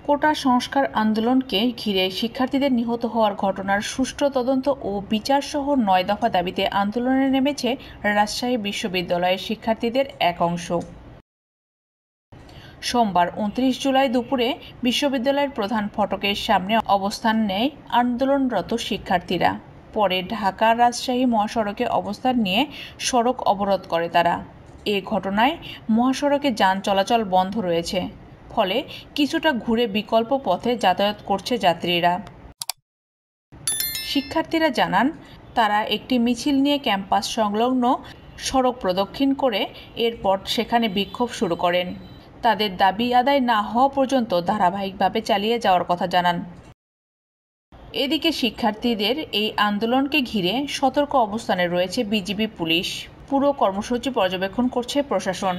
কোটা সংস্কার আন্দোলনকে ঘিরে শিক্ষার্থীদের নিহত হওয়ার ঘটনার সুষ্ঠু তদন্ত ও বিচারসহ ৯ দফা দাবিতে আন্দোলনে নেমেছে রাজশাহী বিশ্ববিদ্যালয়ের শিক্ষার্থীদের এক অংশ। সোমবার ২৯ জুলাই দুপুরে বিশ্ববিদ্যালয়ের প্রধান ফটকের সামনে অবস্থান নেয় আন্দোলনরত শিক্ষার্থীরা। পরে ঢাকা রাজশাহী মহাসড়কে অবস্থান নিয়ে সড়ক অবরোধ করে তারা। এ ঘটনায় মহাসড়কে যান চলাচল বন্ধ রয়েছে, ফলে কিছুটা ঘুরে বিকল্প পথে যাতায়াত করছে যাত্রীরা। শিক্ষার্থীরা জানান, তারা একটি মিছিল নিয়ে ক্যাম্পাস সংলগ্ন সড়ক প্রদক্ষিণ করে এরপর সেখানে বিক্ষোভ শুরু করেন। তাদের দাবি আদায় না হওয়া পর্যন্ত ধারাবাহিকভাবে চালিয়ে যাওয়ার কথা জানান। এদিকে শিক্ষার্থীদের এই আন্দোলনকে ঘিরে সতর্ক অবস্থানে রয়েছে বিজিবি পুলিশ। পুরো কর্মসূচি পর্যবেক্ষণ করছে প্রশাসন।